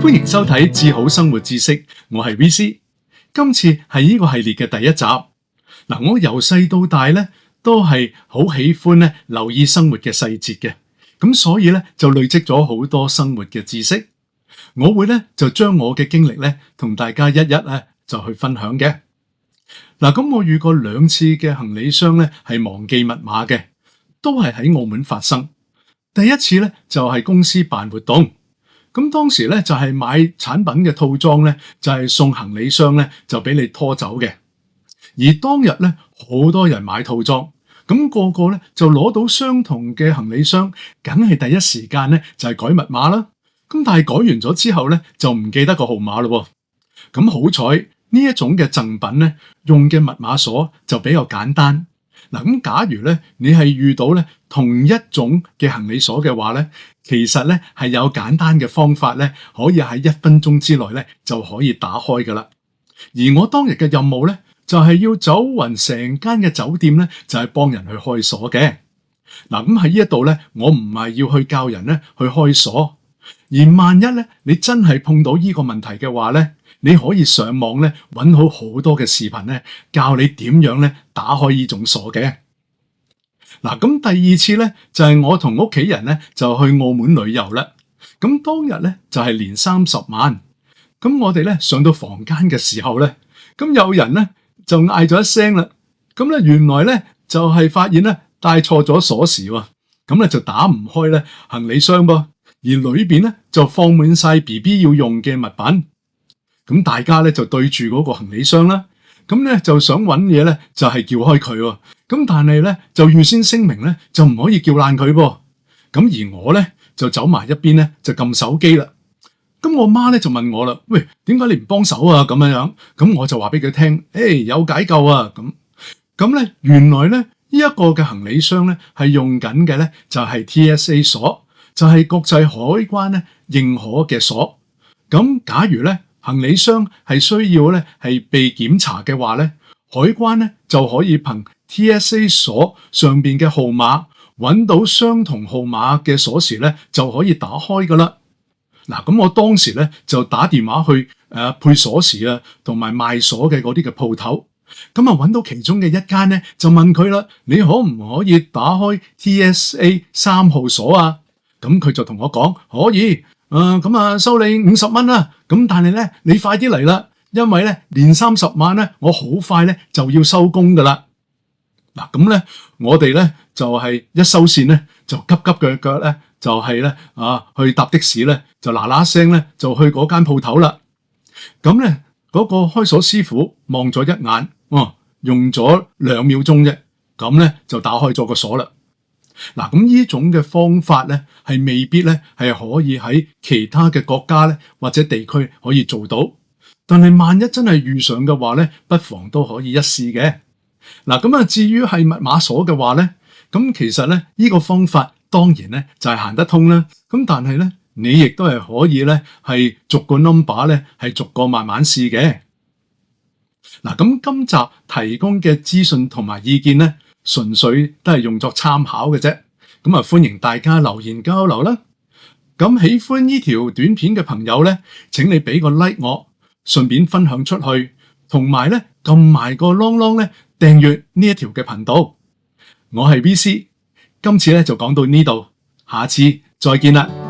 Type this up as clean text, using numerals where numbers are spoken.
歡迎收睇智好生活知識，我係 VC。今次係呢個系列嘅第一集。我由細到大咧都係好喜歡咧留意生活嘅細節嘅，咁所以咧就累積咗好多生活嘅知識。我會咧就將我嘅經歷咧同大家一一咧就去分享嘅。咁我遇過2次嘅行李箱咧係忘記密碼嘅，都係喺澳門發生。第一次咧就係公司辦活動。咁當時咧就係買產品嘅套裝咧，就係送行李箱咧，就俾你拖走嘅。而當日咧好多人買套裝，咁個個咧就攞到相同嘅行李箱，梗係第一時間咧就係改密碼啦。咁但係改完咗之後咧就唔記得個號碼咯。咁好彩呢一種嘅贈品咧用嘅密碼鎖就比較簡單。咁假如咧你係遇到咧同一種嘅行李鎖嘅話咧，其實咧係有簡單嘅方法咧，可以喺1分鐘之內咧就可以打開噶啦。而我當日嘅任務咧就係要走勻成間嘅酒店咧，就係幫人去開鎖嘅。咁喺呢一度咧，我唔係要去教人咧去開鎖，而萬一咧你真係碰到呢個問題嘅話咧，你可以上網咧揾好多嘅視頻咧，教你點樣咧打開呢種鎖嘅。咁第2次咧就係我同屋企人咧就去澳門旅遊啦。咁當日咧就係年30晚。咁我哋咧上到房間嘅時候咧，咁有人咧就嗌咗一聲啦。咁咧原來咧就係發現咧帶錯咗鎖匙喎。咁咧就打唔開咧行李箱噃，而裏邊咧就放滿晒 BB 要用嘅物品。咁大家咧就對住嗰個行李箱啦。咁咧就想揾嘢咧就係撬開佢喎。咁但係咧就預先聲明咧就唔可以撬爛佢噃。咁而我咧就走埋一邊咧就撳手機啦。咁我媽咧就問我啦，喂，點解你唔幫手啊？咁樣。咁我就話俾佢聽，有解救啊。咁咧原來咧呢一個嘅行李箱咧係用緊嘅咧就係 TSA 鎖，就係國際海關咧認可嘅鎖。咁假如咧行李箱係需要咧係被檢查嘅話咧，海關咧就可以憑 TSA 鎖上邊嘅號碼揾到相同號碼嘅鎖匙咧就可以打開噶啦。咁我當時咧就打電話去配鎖匙啊同埋賣鎖嘅嗰啲嘅鋪頭，咁揾到其中嘅一間咧就問佢啦，你可唔可以打開 TSA 3號鎖啊？咁佢就同我講可以。收你50蚊啦。咁但係咧，你快啲嚟啦，因為咧年30晚咧，我好快咧就要收工噶啦。咁咧，我哋咧就係一收線咧，就急急腳腳咧，就係咧去搭的士咧，就嗱嗱聲咧就去嗰間鋪頭啦。咁咧嗰個開鎖師傅望咗一眼，用咗2秒鐘啫，咁咧就打開咗個鎖啦。咁呢種嘅方法咧，係未必咧係可以喺其他嘅國家咧或者地區可以做到，但係萬一真係遇上嘅話咧，不妨都可以一試嘅。至於係密碼鎖嘅話咧，咁其實咧呢個方法當然咧就係行得通啦。咁但係咧你亦都係可以咧係逐個 number 咧係逐個慢慢試嘅。咁今集提供嘅資訊同埋意見咧，純粹都係用作參考嘅啫，歡迎大家留言交流啦。咁喜歡呢條短片嘅朋友咧，請你俾個 like 我，順便分享出去，同埋咧撳埋個啷啷咧訂閱呢一條嘅頻道。我係 VC，今次咧就講到呢度，下次再見啦。